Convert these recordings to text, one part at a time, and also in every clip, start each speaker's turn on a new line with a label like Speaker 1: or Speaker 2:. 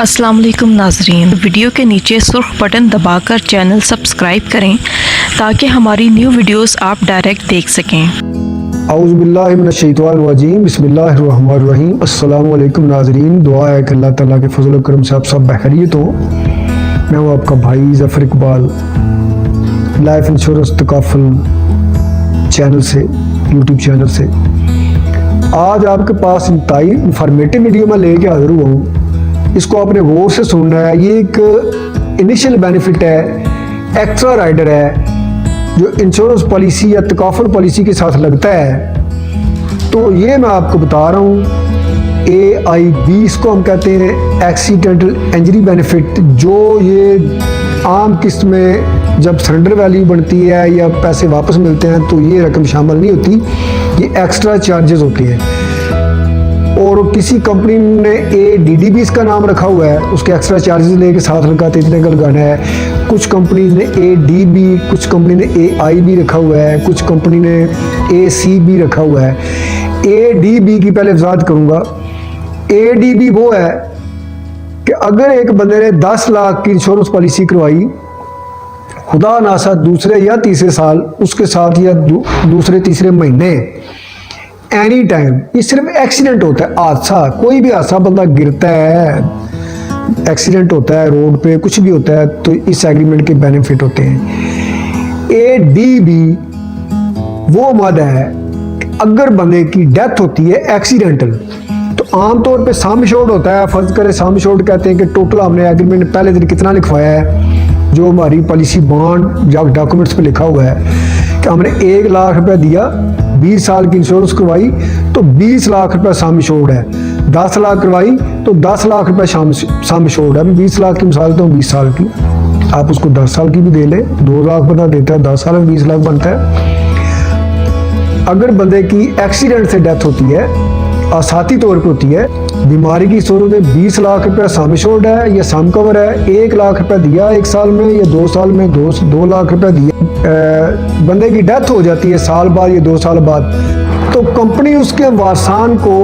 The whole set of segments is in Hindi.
Speaker 1: अस्सलाम वालेकुम नाजरीन, वीडियो के नीचे सुर्ख बटन दबाकर चैनल सब्सक्राइब करें ताकि हमारी न्यू वीडियोस आप डायरेक्ट देख सकें।
Speaker 2: औज़ु बिल्लाहि मिनश शैतानिर रजीम, बिस्मिल्लाहिर रहमानिर रहीम। अस्सलामु अलैकुम नाजरीन, दुआ है कि अल्लाह ताला के फजल और करम से आप सब बखैरियत हो। मैं हूँ आपका भाई Zafar Iqbal, life insurance takaful channel से, यूट्यूब चैनल से। आज आपके पास इंतहाई इंफॉर्मेटिव वीडियो में लेके हाजिर हुआ हूँ। इसको आपने गौर से सुनना है। ये एक इनिशियल बेनिफिट है, एक्स्ट्रा राइडर है जो इंश्योरेंस पॉलिसी या तकाफुल पॉलिसी के साथ लगता है। तो ये मैं आपको बता रहा हूँ, AIB इसको हम कहते हैं, एक्सीडेंटल इंजरी बेनिफिट। जो ये आम किस्त में जब सरेंडर वैल्यू बनती है या पैसे वापस मिलते हैं तो ये रकम शामिल नहीं होती, ये एक्स्ट्रा चार्जेस होते हैं। और किसी कंपनी ने ADD भी इसका नाम रखा हुआ है, उसके एक्स्ट्रा चार्जेस लेके साथ लगाते इतने का लगाना है। कुछ कंपनी ने AD भी, कुछ कंपनी ने AI भी रखा हुआ है, कुछ कंपनी ने AC भी रखा हुआ है। ADB की पहले वजाहत करूँगा। ADB वो है कि अगर एक बंदे ने 10 लाख की इंश्योरेंस पॉलिसी करवाई, खुदा नासा दूसरे या तीसरे साल उसके साथ या दूसरे तीसरे महीने एनी टाइम, ये सिर्फ एक्सीडेंट होता है, हादसा, कोई भी हादसा, बंदा गिरता है, एक्सीडेंट होता है रोड पे, कुछ भी होता है, तो इस एग्रीमेंट के बेनिफिट होते हैं। ADB वो मद है कि अगर बंदे की डेथ होती है एक्सीडेंटल, तो आमतौर पे सम एश्योर्ड होता है। फर्ज करें सम एश्योर्ड कहते हैं कि टोटल हमने एग्रीमेंट पहले दिन कितना लिखवाया है, जो हमारी पॉलिसी बॉन्ड या डॉक्यूमेंट्स पे लिखा हुआ है कि हमने 1 लाख रुपया दिया, 20 साल की इंश्योरेंस करवाई तो 20 लाख रुपया सम एश्योर्ड है। 10 लाख करवाई तो 10 लाख रुपया सम एश्योर्ड है। 20 लाख की मिसाल तो 20 साल की, आप उसको 10 साल की भी दे ले, 2 लाख बना देता है, 10 साल में 20 लाख बनता है। अगर बंदे की एक्सीडेंट से डेथ होती है, आसाती तौर पर होती है, बीमारी की सूरत में 20 लाख रुपया सम एश्योर्ड है या सम कवर है। 1 लाख रुपया दिया 1 साल में या 2 साल में, 2 लाख रुपया दिया। बंदे की डेथ हो जाती है साल बाद या 2 साल बाद, तो कंपनी उसके वारसान को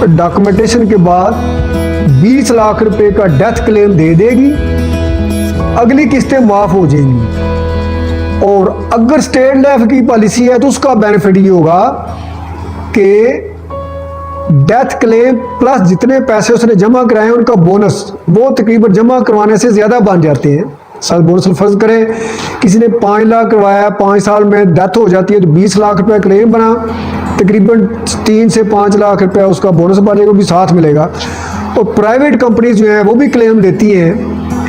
Speaker 2: डॉक्यूमेंटेशन के बाद 20 लाख रुपए का डेथ क्लेम दे देगी, अगली किस्तें माफ हो जाएंगी। और अगर स्टेट लाइफ की पॉलिसी है तो उसका बेनिफिट ये होगा कि डेथ क्लेम प्लस जितने पैसे उसने जमा कराए उनका बोनस, वो तकरीबन जमा करवाने से ज़्यादा बन जाते हैं। साल बोनस फर्ज करें किसी ने 5 लाख करवाया, 5 साल में डेथ हो जाती है तो 20 लाख रुपया क्लेम बना, तकरीबन 3 से 5 लाख रुपया उसका बोनस बनेगा, भी साथ मिलेगा। और प्राइवेट कंपनीज जो हैं वो भी क्लेम देती हैं,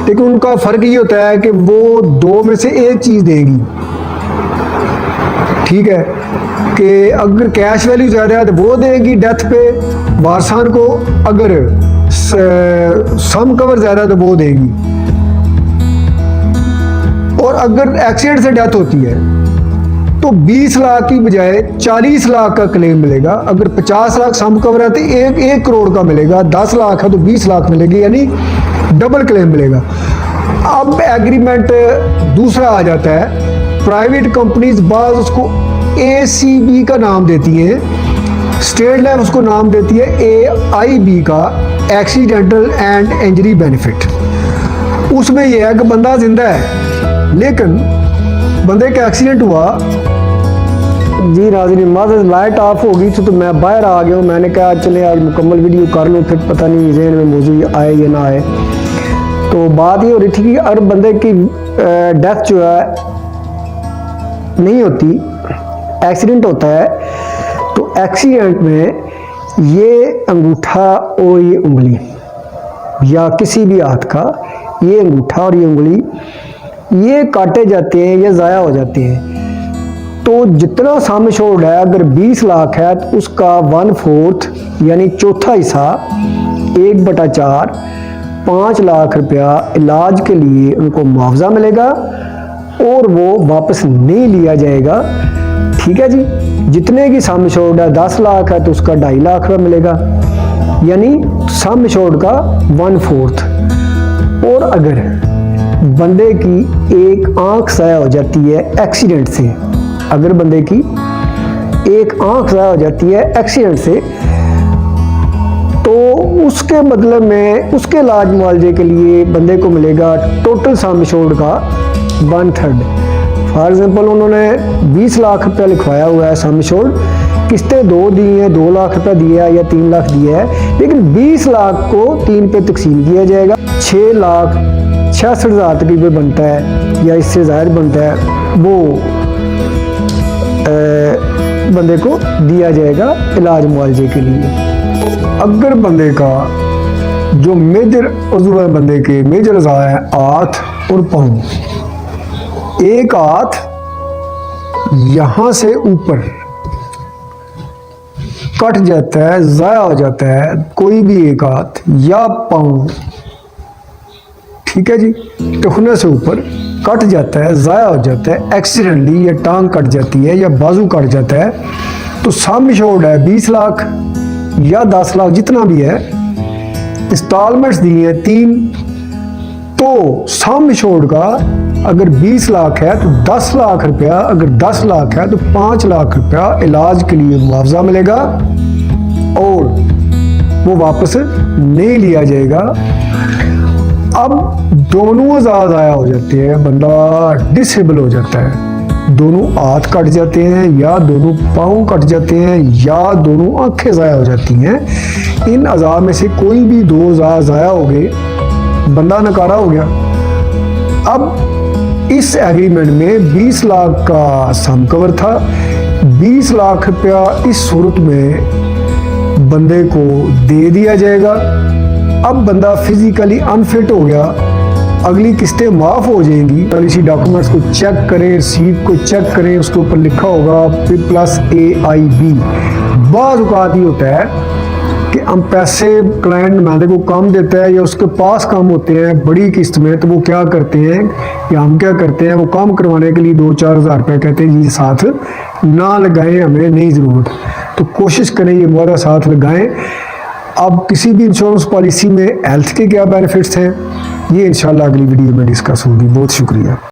Speaker 2: लेकिन उनका फ़र्क ये होता है कि वो 2 में से एक चीज़ देंगी। ठीक है कि अगर कैश वैल्यू ज़्यादा है तो वो देगी डेथ पे वारसान को, अगर सम कवर ज़्यादा है तो वो देगी। और अगर एक्सीडेंट से डेथ होती है तो 20 लाख की बजाय 40 लाख का क्लेम मिलेगा। अगर 50 लाख सम कवर है तो 1 करोड़ का मिलेगा, 10 लाख है तो 20 लाख मिलेगी, यानी डबल क्लेम मिलेगा। अब एग्रीमेंट दूसरा आ जाता है, प्राइवेट कंपनीज बाज उसको ACB का नाम देती है, स्टेट लाइफ उसको नाम देती है AIB का, एक्सीडेंटल एंड इंजरी बेनिफिट। उसमें यह है कि बंदा जिंदा है लेकिन बंदे का एक्सीडेंट हुआ। जी नाज़रीन, माज़ लाइट ऑफ होगी तो मैं बाहर आ गया हूँ। मैंने कहा चले आज मुकम्मल वीडियो कर लो, फिर पता नहीं ज़हन में मौजूद आए या ना आए। तो बात ये हो रही थी कि अगर बंदे की डेथ जो है नहीं होती, एक्सीडेंट होता है, तो एक्सीडेंट में ये अंगूठा और ये उंगली या किसी भी हाथ का ये अंगूठा और ये उंगली ये काटे जाते हैं या ज़ाया हो जाते हैं। तो जितना सम एश्योर्ड है, अगर 20 लाख है तो उसका 1/4 यानी चौथा हिस्सा 1/4 5 लाख रुपया इलाज के लिए उनको मुआवजा मिलेगा और वो वापस नहीं लिया जाएगा। ठीक है जी, जितने की सम एश्योर्ड है 10 लाख है तो उसका 2.5 लाख रुपया मिलेगा, यानी सम एश्योर्ड का 1/4। और अगर बंदे की एक आंख ज़ाया हो जाती है एक्सीडेंट से, अगर बंदे की एक आंख ज़ाया हो जाती है एक्सीडेंट से, तो उसके बदले में उसके इलाज मुआवजे के लिए बंदे को मिलेगा टोटल सम एश्योर्ड का 1/3। फॉर एग्जांपल उन्होंने 20 लाख रुपया लिखवाया हुआ है सम एश्योर्ड, किस्तें 2 दी हैं, 2 लाख रुपया दिया है या 3 लाख दिया है, लेकिन 20 लाख को 3 पे तकसीम किया जाएगा। 6,66,000 तकरीबन बनता है या इससे ज़्यादा बनता है, वो बंदे को दिया जाएगा इलाज मुआवजे के लिए। अगर बंदे का जो मेजर उज़्व है, बंदे के मेजर अज़ा है हाथ और पाँव, एक हाथ यहाँ से ऊपर कट जाता है, ज़ाया हो जाता है, कोई भी एक हाथ या पाँव, ठीक है जी, टखने से ऊपर कट जाता है, ज़ाया हो जाता है एक्सीडेंटली, या टांग कट जाती है या बाजू कट जाता है, तो सम एश्योर्ड है 20 लाख या 10 लाख जितना भी है, इंस्टॉलमेंट्स दी है 3, तो सम एश्योर्ड का अगर 20 लाख है तो 10 लाख रुपया, अगर 10 लाख है तो 5 लाख रुपया इलाज के लिए मुआवजा मिलेगा और वो वापस नहीं लिया जाएगा। अब दोनों ज़ाया हो जाते हैं, बंदा डिसेबल हो जाता है, दोनों हाथ कट जाते हैं या दोनों पाँव कट जाते हैं या दोनों आंखें ज़ाया हो जाती हैं। इन अज़ा में से कोई भी 2 अज़ा ज़ाया हो गए, बंदा नकारा हो गया। अब इस एग्रीमेंट में 20 लाख का सम कवर था, 20 लाख रुपया इस सूरत में बंदे को दे दिया जाएगा। अब बंदा फिजिकली अनफिट हो गया, अगली किस्तें माफ़ हो जाएंगी। पॉलिसी डॉक्यूमेंट्स को चेक करें, रिसीट को चेक करें, उसके ऊपर लिखा होगा P+AIB। बाज़ औक़ात ही होता है कि हम पैसे क्लाइंट नुमाइंदे को कम देता है या उसके पास कम होते हैं बड़ी किस्त में, तो वो क्या करते हैं या हम क्या करते हैं, वो कम करवाने के लिए 2-4 हज़ार रुपये कहते हैं जी साथ ना लगाएं, हमें नहीं ज़रूरत। तो कोशिश करें ये मुआवजा साथ लगाएं। अब किसी भी इंश्योरेंस पॉलिसी में हेल्थ के क्या बेनिफिट्स हैं, ये इंशाल्लाह अगली वीडियो में डिस्कस होगी। बहुत शुक्रिया।